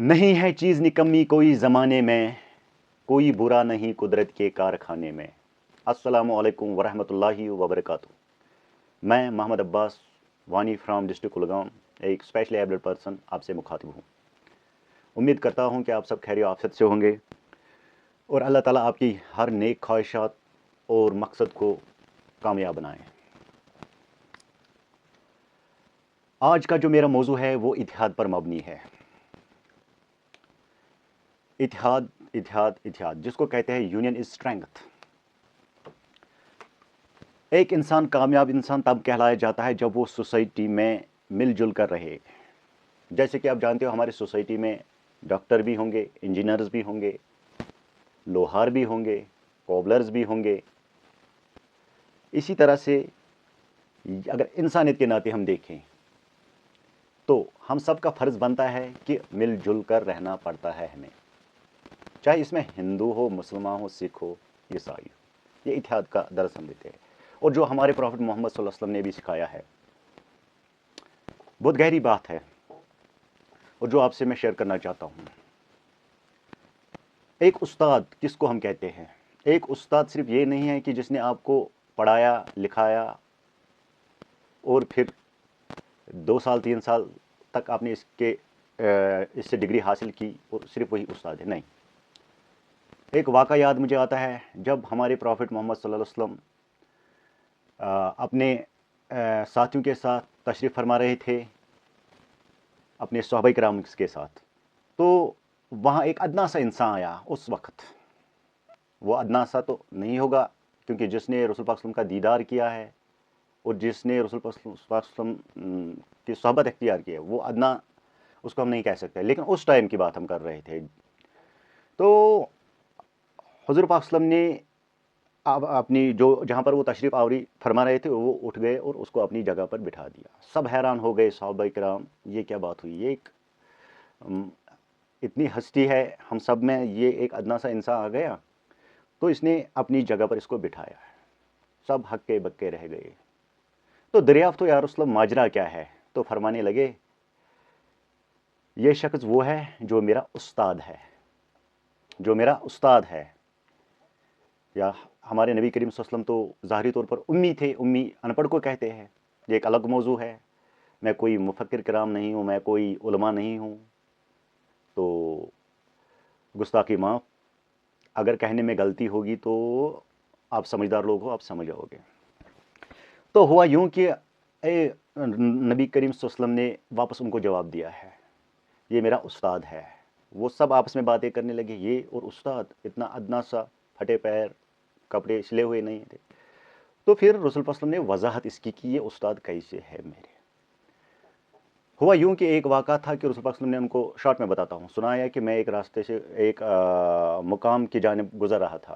نہیں ہے چیز نکمی کوئی زمانے میں، کوئی برا نہیں قدرت کے کارخانے میں۔ السلام علیکم ورحمۃ اللہ وبرکاتہ۔ میں محمد عباس وانی فرام ڈسٹرکٹ کلگام، ایک اسپیشلی ایبلڈ پرسن آپ سے مخاطب ہوں۔ امید کرتا ہوں کہ آپ سب خیر و عافیت سے ہوں گے اور اللہ تعالیٰ آپ کی ہر نیک خواہشات اور مقصد کو کامیاب بنائیں۔ آج کا جو میرا موضوع ہے وہ اتحاد پر مبنی ہے۔ اتحاد اتحاد اتحاد، جس کو کہتے ہیں یونین از اسٹرینگتھ۔ ایک انسان کامیاب انسان تب کہلایا جاتا ہے جب وہ سوسائٹی میں مل جل کر رہے۔ جیسے کہ آپ جانتے ہو ہماری سوسائٹی میں ڈاکٹر بھی ہوں گے، انجینئرز بھی ہوں گے، لوہار بھی ہوں گے، کوبلرز بھی ہوں گے۔ اسی طرح سے اگر انسانیت کے ناطے ہم دیکھیں تو ہم سب کا فرض بنتا ہے کہ مل جل کر رہنا پڑتا ہے ہمیں، چاہے اس میں ہندو ہو، مسلمان ہو، سکھ ہو، عیسائی ہو۔ یہ اتحاد کا درس ہم دیتے ہیں، اور جو ہمارے پروفٹ محمد صلی اللہ علیہ وسلم نے بھی سکھایا ہے، بہت گہری بات ہے اور جو آپ سے میں شیئر کرنا چاہتا ہوں۔ ایک استاد کس کو ہم کہتے ہیں؟ ایک استاد صرف یہ نہیں ہے کہ جس نے آپ کو پڑھایا لکھایا اور پھر 2 سال 3 سال تک آپ نے اس سے ڈگری حاصل کی اور صرف وہی استاد ہے، نہیں۔ ایک واقعہ یاد مجھے آتا ہے، جب ہمارے پروفٹ محمد صلی اللہ علیہ وسلم اپنے ساتھیوں کے ساتھ تشریف فرما رہے تھے، اپنے صحابہ کرام کے ساتھ، تو وہاں ایک ادنا سا انسان آیا۔ اس وقت وہ ادنا سا تو نہیں ہوگا، کیونکہ جس نے رسول پاک صلی اللہ علیہ وسلم کا دیدار کیا ہے اور جس نے رسول پاک صلی اللہ علیہ وسلم کی صحبت اختیار کی ہے، وہ ادنا اس کو ہم نہیں کہہ سکتے، لیکن اس ٹائم کی بات ہم کر رہے تھے۔ تو حضور پاک صلی اللہ علیہ وسلم نے اپنی جہاں پر وہ تشریف آوری فرما رہے تھے، وہ اٹھ گئے اور اس کو اپنی جگہ پر بٹھا دیا۔ سب حیران ہو گئے صحابہ کرام، یہ کیا بات ہوئی؟ یہ ایک اتنی ہستی ہے ہم سب میں، یہ ایک ادنا سا انسان آ گیا تو اس نے اپنی جگہ پر اس کو بٹھایا ہے۔ سب ہکے بکے رہ گئے۔ تو دریافت تو یا رسول اللہ ماجرا کیا ہے؟ تو فرمانے لگے، یہ شخص وہ ہے جو میرا استاد ہے، جو میرا استاد ہے۔ یا ہمارے نبی کریم صلی اللہ علیہ وسلم تو ظاہری طور پر امی تھے، امی ان پڑھ کو کہتے ہیں، یہ ایک الگ موضوع ہے۔ میں کوئی مفکر کرام نہیں ہوں، میں کوئی علماء نہیں ہوں، تو گستاخی معاف، اگر کہنے میں غلطی ہوگی تو آپ سمجھدار لوگ ہو، آپ سمجھ جاؤ گے۔ تو ہوا یوں کہ نبی کریم صلی اللہ علیہ وسلم نے واپس ان کو جواب دیا ہے، یہ میرا استاد ہے۔ وہ سب آپس میں باتیں کرنے لگے، یہ اور استاد اتنا ادنا سا، پھٹے پیر، کپڑے سلے ہوئے نہیں تھے۔ تو پھر رسول پاک صلی اللہ علیہ وسلم نے وضاحت اس کی کہ یہ استاد کیسے ہے میرے۔ ہوا یوں کہ ایک واقعہ تھا کہ رسول پاک صلی اللہ علیہ وسلم نے ان کو شارٹ میں بتاتا ہوں، سنایا کہ میں ایک راستے سے ایک مقام کی جانب گزر رہا تھا۔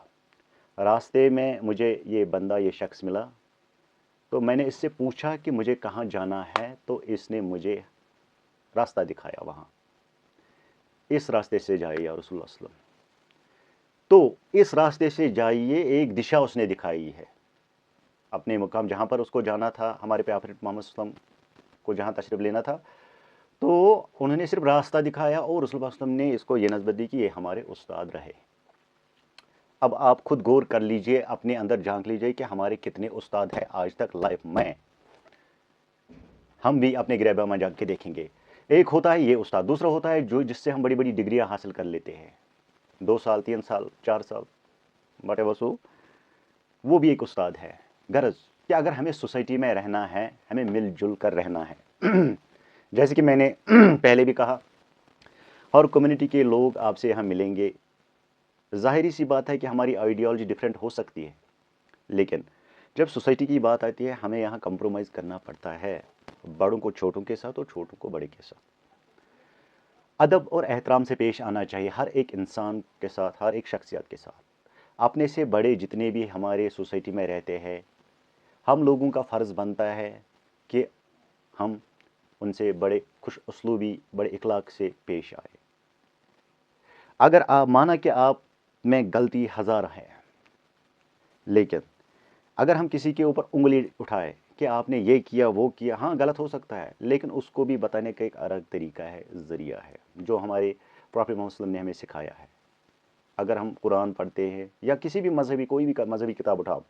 راستے میں مجھے یہ بندہ، یہ شخص ملا، تو میں نے اس سے پوچھا کہ مجھے کہاں جانا ہے، تو اس نے مجھے راستہ دکھایا، وہاں اس راستے سے جائیے یا رسول اللہ صلی اللہ علیہ وسلم۔ تو اس راستے سے جائیے، ایک دشا اس نے دکھائی ہے اپنے مقام جہاں پر اس کو جانا تھا، ہمارے پروفٹ محمد صلی اللہ علیہ وسلم کو جہاں تشریف لینا تھا۔ تو انہوں نے صرف راستہ دکھایا اور رسول اللہ صلی اللہ علیہ وسلم نے اس کو یہ نسبت دی کہ یہ ہمارے استاد رہے۔ اب آپ خود غور کر لیجئے، اپنے اندر جھانک لیجئے کہ ہمارے کتنے استاد ہیں آج تک لائف میں۔ ہم بھی اپنے گریبہ میں جا کے دیکھیں گے۔ ایک ہوتا ہے یہ استاد، دوسرا ہوتا ہے جس سے ہم بڑی بڑی ڈگریاں حاصل کر لیتے ہیں، 2 سال 3 سال 4 سال واٹ ایور سو، وہ بھی ایک استاد ہے۔ غرض کہ اگر ہمیں سوسائٹی میں رہنا ہے، ہمیں مل جل کر رہنا ہے۔ جیسے کہ میں نے پہلے بھی کہا، ہر کمیونٹی کے لوگ آپ سے یہاں ملیں گے۔ ظاہری سی بات ہے کہ ہماری آئیڈیالوجی ڈیفرنٹ ہو سکتی ہے، لیکن جب سوسائٹی کی بات آتی ہے ہمیں یہاں کمپرومائز کرنا پڑتا ہے، بڑوں کو چھوٹوں کے ساتھ اور چھوٹوں کو بڑے کے ساتھ۔ ادب اور احترام سے پیش آنا چاہیے ہر ایک انسان کے ساتھ، ہر ایک شخصیت کے ساتھ۔ اپنے سے بڑے جتنے بھی ہمارے سوسائٹی میں رہتے ہیں، ہم لوگوں کا فرض بنتا ہے کہ ہم ان سے بڑے خوش اسلوبی، بڑے اخلاق سے پیش آئے۔ اگر آپ مانا کہ آپ میں غلطی ہزار ہے، لیکن اگر ہم کسی کے اوپر انگلی اٹھائے کہ آپ نے یہ کیا وہ کیا، ہاں غلط ہو سکتا ہے، لیکن اس کو بھی بتانے کا ایک الگ طریقہ ہے، ذریعہ ہے، جو ہمارے پراپٹ محمد صلی اللہ علیہ وسلم نے ہمیں سکھایا ہے۔ اگر ہم قرآن پڑھتے ہیں یا کسی بھی مذہبی کوئی بھی مذہبی کتاب اٹھاؤ،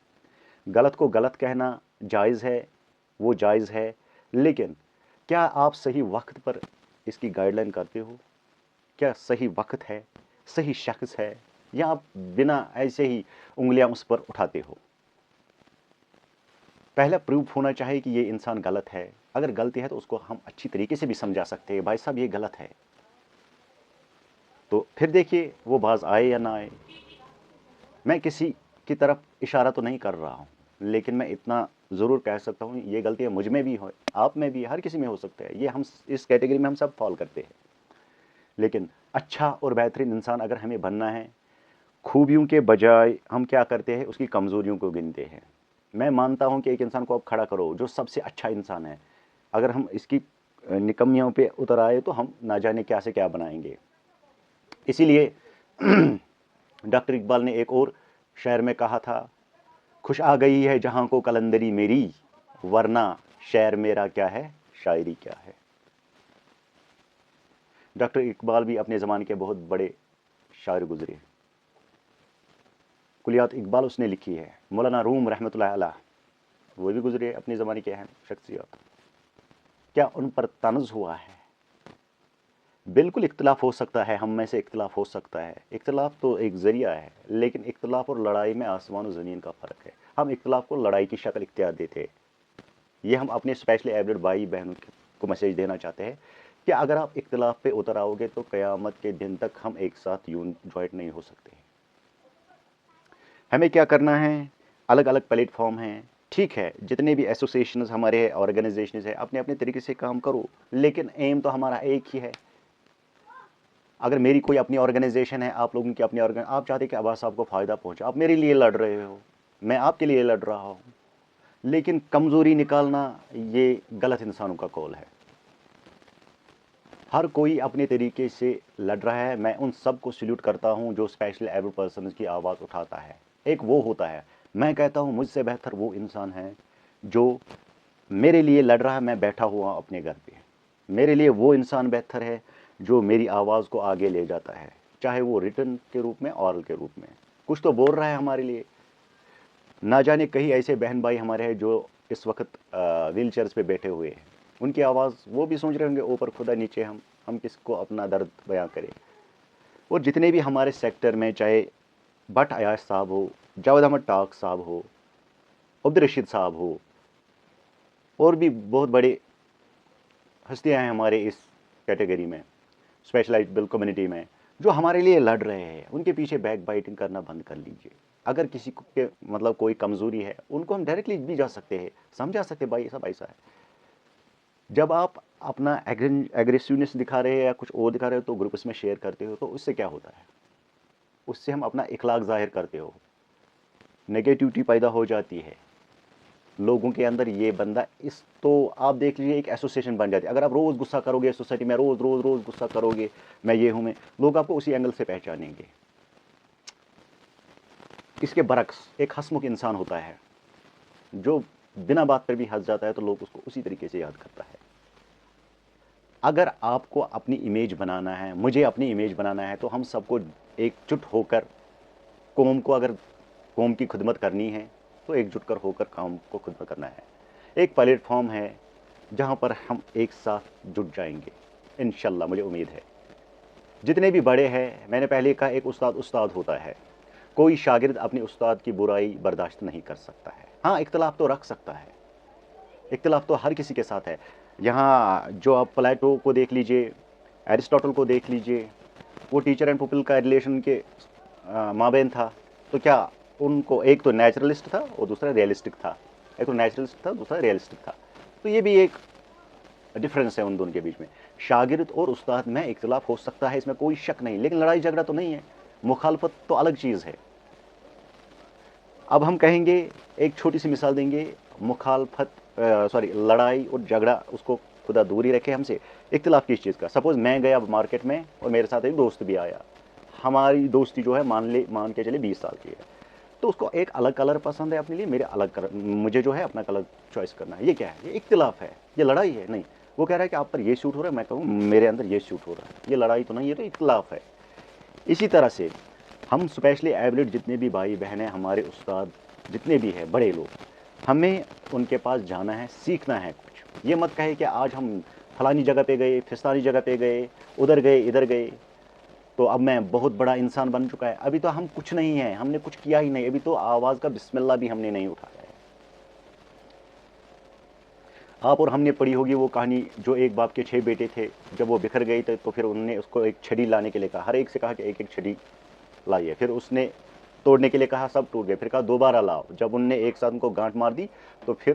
غلط کو غلط کہنا جائز ہے، وہ جائز ہے، لیکن کیا آپ صحیح وقت پر اس کی گائیڈ لائن کرتے ہو؟ کیا صحیح وقت ہے، صحیح شخص ہے، یا آپ بنا ایسے ہی انگلیاں اس پر اٹھاتے ہو؟ پہلا پروف ہونا چاہیے کہ یہ انسان غلط ہے، اگر غلطی ہے تو اس کو ہم اچھی طریقے سے بھی سمجھا سکتے ہیں، بھائی صاحب یہ غلط ہے، تو پھر دیکھیے وہ باز آئے یا نہ آئے۔ میں کسی کی طرف اشارہ تو نہیں کر رہا ہوں، لیکن میں اتنا ضرور کہہ سکتا ہوں یہ غلطیاں مجھ میں بھی ہو، آپ میں بھی، ہر کسی میں ہو سکتا ہے، یہ ہم اس کیٹیگری میں ہم سب فال کرتے ہیں۔ لیکن اچھا اور بہترین انسان اگر ہمیں بننا ہے، خوبیوں کے بجائے ہم کیا کرتے ہیں، اس کی کمزوریوں کو گنتے ہیں۔ میں مانتا ہوں کہ ایک انسان کو آپ کھڑا کرو جو سب سے اچھا انسان ہے، اگر ہم اس کی نکمیوں پہ اتر آئے تو ہم نہ جانے کیا سے کیا بنائیں گے۔ اسی لیے ڈاکٹر اقبال نے ایک اور شعر میں کہا تھا، خوش آ گئی ہے جہاں کو کلندری میری، ورنہ شعر میرا کیا ہے، شاعری کیا ہے۔ ڈاکٹر اقبال بھی اپنے زمانے کے بہت بڑے شاعر گزرے، کلیات اقبال اس نے لکھی ہے۔ مولانا روم رحمۃ اللہ علیہ وہ بھی گزرے، اپنے زمانے کے اہم شخصیات۔ کیا ان پر طنز ہوا ہے؟ بالکل اختلاف ہو سکتا ہے، ہم میں سے اختلاف ہو سکتا ہے، اختلاف تو ایک ذریعہ ہے، لیکن اختلاف اور لڑائی میں آسمان و زمین کا فرق ہے۔ ہم اختلاف کو لڑائی کی شکل اختیار دیتے ہیں۔ یہ ہم اپنے اسپیشلی ایبلڈ بھائی بہنوں کو میسیج دینا چاہتے ہیں کہ اگر آپ اختلاف پہ اتر آؤ گے تو قیامت کے دن تک ہم ایک ساتھ جوائنٹ نہیں ہو سکتے ہیں۔ ہمیں کیا کرنا ہے، الگ الگ پلیٹ فارم ہیں، ٹھیک ہے، جتنے بھی ایسوسیشنز ہمارے آرگنائزیشنز ہیں، اپنے اپنے طریقے سے کام کرو، لیکن ایم تو ہمارا ایک ہی ہے۔ اگر میری کوئی اپنی آرگنائزیشن ہے، آپ لوگوں کی اپنی آپ چاہتے ہیں کہ عباس صاحب کو فائدہ پہنچے، آپ میرے لیے لڑ رہے ہو، میں آپ کے لیے لڑ رہا ہوں، لیکن کمزوری نکالنا یہ غلط انسانوں کا کول ہے۔ ہر کوئی اپنے طریقے سے لڑ رہا ہے، میں ان سب کو سیلیوٹ کرتا ہوں جو اسپیشلی ایبل پرسنز کی آواز اٹھاتا ہے۔ ایک وہ ہوتا ہے، میں کہتا ہوں مجھ سے بہتر وہ انسان ہے جو میرے لیے لڑ رہا ہے، میں بیٹھا ہوا اپنے گھر پہ، میرے لیے وہ انسان بہتر ہے جو میری آواز کو آگے لے جاتا ہے، چاہے وہ ریٹن کے روپ میں، اورل کے روپ میں، کچھ تو بول رہا ہے ہمارے لیے۔ نہ جانے کئی ایسے بہن بھائی ہمارے ہیں جو اس وقت ویل چیئرز پہ بیٹھے ہوئے ہیں، ان کی آواز وہ بھی سوچ رہے ہوں گے اوپر خدا نیچے ہم کس کو اپنا درد بیان کریں۔ اور جتنے بھی ہمارے سیکٹر میں، چاہے بٹ ایاز صاحب ہو، جاوید احمد ٹاک صاحب ہو، عبد الرشید صاحب ہو، اور بھی بہت بڑے ہستیاں ہیں ہمارے اس کیٹیگری میں، اسپیشلائزڈ بل کمیونٹی میں، جو ہمارے لیے لڑ رہے ہیں، ان کے پیچھے بیک بائٹنگ کرنا بند کر لیجئے۔ اگر کسی کے مطلب کوئی کمزوری ہے، ان کو ہم ڈائریکٹلی بھی جا سکتے ہیں، سمجھا سکتے بھائی سب ایسا ہے۔ جب آپ اپنا ایگریسونیس دکھا رہے ہیں یا کچھ اور دکھا رہے ہو تو گروپس میں شیئر کرتے ہو، تو اس سے کیا ہوتا ہے؟ اس سے ہم اپنا اخلاق ظاہر کرتے ہو، نگیٹیوٹی پیدا ہو جاتی ہے لوگوں کے اندر، یہ بندہ اس تو آپ دیکھ لیجیے ایک ایسوسیشن بن جاتی ہے۔ اگر آپ روز غصہ کرو گے سوسائٹی میں، روز روز روز غصہ کرو گے، میں یہ ہوں، میں، لوگ آپ کو اسی اینگل سے پہچانیں گے۔ اس کے برعکس ایک ہنسمکھ انسان ہوتا ہے جو بنا بات پر بھی ہنس جاتا ہے، تو لوگ اس کو اسی طریقے سے یاد کرتا ہے۔ اگر آپ کو اپنی امیج بنانا ہے، مجھے اپنی امیج بنانا ہے، تو ہم سب کو ایک جٹ ہو کر قوم کو، اگر قوم کی خدمت کرنی ہے تو ایک جٹ کر ہو کر قوم کو خدمت کرنا ہے۔ ایک پلیٹ فارم ہے جہاں پر ہم ایک ساتھ جٹ جائیں گے، انشاءاللہ، مجھے امید ہے۔ جتنے بھی بڑے ہیں، میں نے پہلے کہا ایک استاد استاد ہوتا ہے، کوئی شاگرد اپنے استاد کی برائی برداشت نہیں کر سکتا ہے۔ ہاں اختلاف تو رکھ سکتا ہے، اختلاف تو ہر کسی کے ساتھ ہے۔ یہاں جو آپ پلیٹو کو دیکھ لیجئے، ایرسٹوٹل کو دیکھ لیجئے، وہ ٹیچر اینڈ پپل کا ریلیشن کے مابین تھا، تو کیا ان کو ایک تو نیچرلسٹ تھا اور دوسرا ریئلسٹک تھا، ایک تو نیچرلسٹ تھا دوسرا ریئلسٹک تھا، تو یہ بھی ایک ڈفرینس ہے ان دونوں کے بیچ میں۔ شاگرد اور استاد میں اختلاف ہو سکتا ہے، اس میں کوئی شک نہیں، لیکن لڑائی جھگڑا تو نہیں ہے، مخالفت تو الگ چیز ہے۔ اب ہم کہیں گے، ایک چھوٹی سی مثال دیں گے، لڑائی اور جھگڑا اس کو خدا دور ہی رکھے ہم سے۔ اختلاف کس چیز کا؟ سپوز میں گیا مارکیٹ میں اور میرے ساتھ ایک دوست بھی آیا، ہماری دوستی جو ہے مان کے چلے 20 سال کی ہے، تو اس کو ایک الگ کلر پسند ہے اپنے لیے, میرے الگ کلر, مجھے جو ہے اپنا کلر چوائس کرنا ہے. یہ کیا ہے؟ یہ اختلاف ہے, یہ لڑائی ہے نہیں. وہ کہہ رہا ہے کہ آپ پر یہ سوٹ ہو رہا ہے, میں کہوں میرے اندر یہ سوٹ ہو رہا ہے. یہ لڑائی تو نہیں, یہ تو اختلاف ہے. اسی طرح سے ہم اسپیشلی ایبلڈ جتنے بھی بھائی بہن ہیں, ہمارے استاد جتنے بھی ہیں بڑے لوگ, ہمیں ان کے پاس جانا ہے, سیکھنا ہے کچھ. یہ مت کہے کہ آج ہم فلانی جگہ پہ گئے, فستانی جگہ پہ گئے, ادھر گئے, ادھر گئے, تو اب میں بہت بڑا انسان بن چکا ہے. ابھی تو ہم کچھ نہیں ہیں, ہم نے کچھ کیا ہی نہیں, ابھی تو آواز کا بسم اللہ بھی ہم نے نہیں اٹھایا ہے. آپ اور ہم نے پڑھی ہوگی وہ کہانی, جو ایک باپ کے 6 بیٹے تھے, جب وہ بکھر گئے تھے تو پھر انہوں نے اس کو ایک چھڑی لانے کے لیے کہا, ہر ایک سے کہا کہ ایک ایک چھڑی لائیے. پھر اس نے توڑنے کے لیے کہا, سب ٹوٹ گئے. پھر کہا دوبارہ لاؤ. جب انہوں نے ایک ساتھ ان کو گانٹ مار دی تو پھر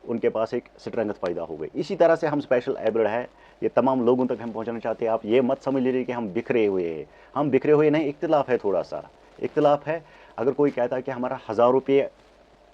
ان کے پاس ایک اسٹرینگتھ پیدا ہو گئی. اسی طرح سے ہم اسپیشل ایبلڈ ہے, یہ تمام لوگوں تک ہم پہنچانا چاہتے ہیں. آپ یہ مت سمجھ لیجیے کہ ہم بکھرے ہوئے ہیں. ہم بکھرے ہوئے نہیں, اختلاف ہے, تھوڑا سا اختلاف ہے. اگر کوئی کہتا ہے کہ ہمارا 1000 روپے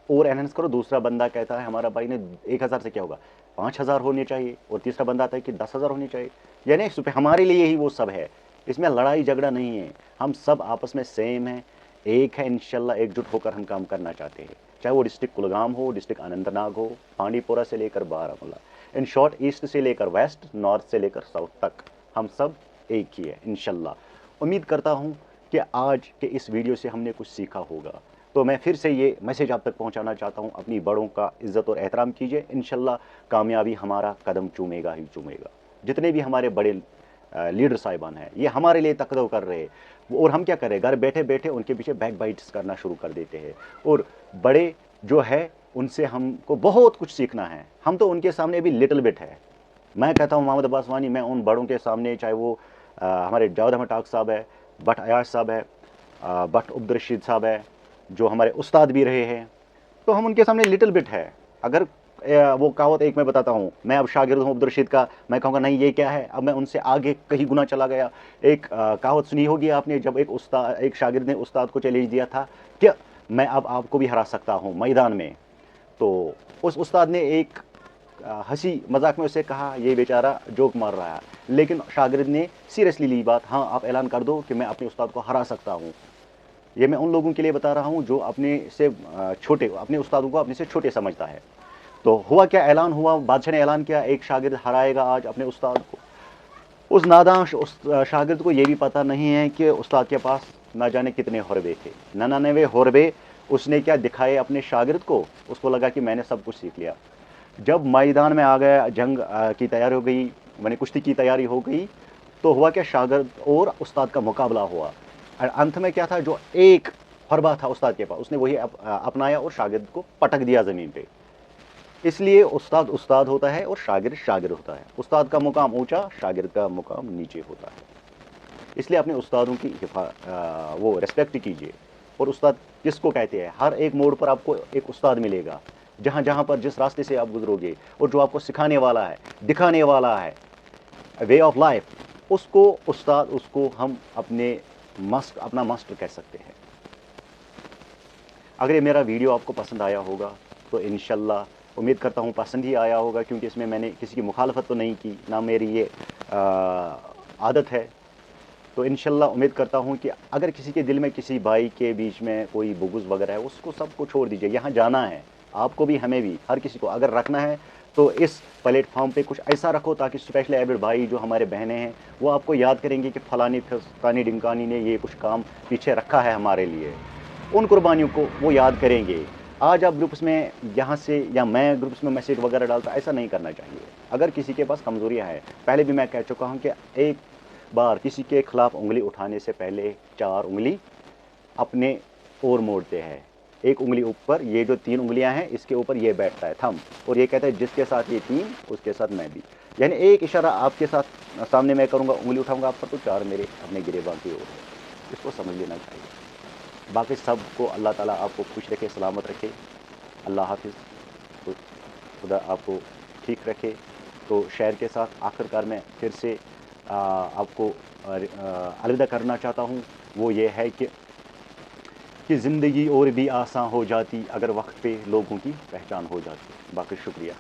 اور انہینس کرو, دوسرا بندہ کہتا ہے ہمارا بھائی نے 1000 سے کیا ہوگا, 5000 ہونے چاہیے, اور تیسرا بندہ آتا ہے کہ 10,000 ہونے چاہیے. یعنی ہمارے لیے یہی وہ سب ہے. اس میں لڑائی جھگڑا نہیں ہے, ہم سب آپس میں سیم ہیں, ایک ہے. انشاءاللہ ایک جٹ ہو کر ہم کام کرنا چاہتے ہیں, چاہے وہ ڈسٹرکٹ کلگام ہو, ڈسٹرکٹ اننت ناگ ہو, پانڈی پورہ سے لے کر بارہمولہ, ان شارٹ ایسٹ سے لے کر ویسٹ, نارتھ سے لے کر ساؤتھ تک, ہم سب ایک ہی ہے انشاءاللہ. امید کرتا ہوں کہ آج کے اس ویڈیو سے ہم نے کچھ سیکھا ہوگا. تو میں پھر سے یہ میسیج آپ تک پہنچانا چاہتا ہوں, اپنی بڑوں کا عزت اور احترام کیجیے. انشاءاللہ کامیابی ہمارا قدم چومے گا ہی چومے گا. جتنے بھی ہمارے بڑے لیڈر صاحبان ہیں, یہ ہمارے لیے تقدو کر رہے ہیں, اور ہم کیا کریں, گھر بیٹھے بیٹھے ان کے پیچھے بیک بائٹس کرنا شروع کر دیتے ہیں. اور بڑے جو ہے ان سے ہم کو بہت کچھ سیکھنا ہے. ہم تو ان کے سامنے بھی لٹل بٹ ہے. میں کہتا ہوں محمد عباس وانی, میں ان بڑوں کے سامنے, چاہے وہ ہمارے جاوید احمد ٹاک صاحب ہے, بٹ ایاز صاحب ہے, بٹ عبدالرشید صاحب ہے, جو ہمارے استاد بھی رہے ہیں, تو ہم ان کے سامنے لٹل بٹ ہے. اگر وہ کہاوت ایک میں بتاتا ہوں, میں اب شاگرد ہوں عبدالرشید کا, میں کہوں گا نہیں یہ کیا ہے, اب میں ان سے آگے کہیں گنا چلا گیا. ایک کہاوت سنی ہوگی آپ نے, جب ایک شاگرد نے استاد کو چیلنج دیا تھا کہ میں اب آپ کو بھی ہرا سکتا ہوں میدان میں, تو اس استاد نے ایک ہنسی مذاق میں اسے کہا یہ بیچارہ جوک مار رہا ہے, لیکن شاگرد نے سیریسلی لی بات, ہاں آپ اعلان کر دو کہ میں اپنے استاد کو ہرا سکتا ہوں. یہ میں ان لوگوں کے لیے بتا رہا ہوں جو اپنے سے چھوٹے, اپنے استادوں کو اپنے سے چھوٹے سمجھتا ہے. تو ہوا کیا, اعلان ہوا, بادشاہ نے اعلان کیا ایک شاگرد ہرائے گا آج اپنے استاد کو. اس نادان شاگرد کو یہ بھی پتہ نہیں ہے کہ استاد کے پاس نہ جانے کتنے حربے تھے, 99 حربے اس نے کیا دکھائے اپنے شاگرد کو. اس کو لگا کہ میں نے سب کچھ سیکھ لیا. جب میدان میں آ گیا, جنگ کی تیاری ہو گئی, میں نے کشتی کی تیاری ہو گئی, تو ہوا کیا, شاگرد اور استاد کا مقابلہ ہوا. انت میں کیا تھا, جو ایک حربہ تھا استاد کے پاس, اس نے وہی اپنایا اور شاگرد کو پٹک دیا زمین پہ. اس لیے استاد استاد ہوتا ہے اور شاگرد شاگرد ہوتا ہے. استاد کا مقام اونچا, شاگرد کا مقام نیچے ہوتا ہے. اس لیے اپنے استادوں کی وہ ریسپیکٹ کیجیے. اور استاد کس کو کہتے ہیں, ہر ایک موڑ پر آپ کو ایک استاد ملے گا, جہاں جہاں پر جس راستے سے آپ گزرو گے, اور جو آپ کو سکھانے والا ہے, دکھانے والا ہے وے آف لائف, اس کو استاد, اس کو ہم اپنا ماسٹر کہہ سکتے ہیں. اگر یہ میرا ویڈیو آپ کو پسند آیا ہوگا تو انشاءاللہ امید کرتا ہوں پسند ہی آیا ہوگا, کیونکہ اس میں نے کسی کی مخالفت تو نہیں کی, نہ میری یہ عادت ہے. تو انشاءاللہ امید کرتا ہوں کہ اگر کسی کے دل میں, کسی بھائی کے بیچ میں کوئی بغض وغیرہ ہے, اس کو سب کو چھوڑ دیجیے. یہاں جانا ہے, آپ کو بھی ہمیں بھی, ہر کسی کو اگر رکھنا ہے تو اس پلیٹ فارم پہ کچھ ایسا رکھو تاکہ اسپیشلی ایبلڈ بھائی جو ہمارے بہنیں ہیں, وہ آپ کو یاد کریں گے کہ فلانی فلانی ڈنکانی نے یہ کچھ کام پیچھے رکھا ہے ہمارے لیے. ان قربانیوں کو وہ یاد کریں گے. آج آپ گروپس میں یہاں سے, یا میں گروپس میں میسیج وغیرہ ڈالتا, ایسا نہیں کرنا چاہیے. اگر کسی کے پاس کمزوریاں ہیں, پہلے بھی میں کہہ چکا ہوں کہ ایک بار کسی کے خلاف انگلی اٹھانے سے پہلے 4 انگلی اپنے اور موڑتے ہیں. ایک انگلی اوپر, یہ جو 3 انگلیاں ہیں اس کے اوپر یہ بیٹھتا ہے تھم, اور یہ کہتا ہے جس کے ساتھ یہ 3 اس کے ساتھ میں بھی. یعنی ایک اشارہ آپ کے ساتھ سامنے میں کروں گا, انگلی اٹھاؤں گا آپ پر, تو 4 میرے اپنے گریباں کی اور ہے. اس کو سمجھ لینا چاہیے. باقی سب کو اللہ تعالیٰ آپ کو خوش رکھے, سلامت رکھے. اللہ حافظ. خدا آپ کو ٹھیک رکھے. تو شعر کے ساتھ آخر کار میں پھر سے آپ کو الوداع کرنا چاہتا ہوں. وہ یہ ہے کہ زندگی اور بھی آسان ہو جاتی اگر وقت پہ لوگوں کی پہچان ہو جاتی. باقی شکریہ.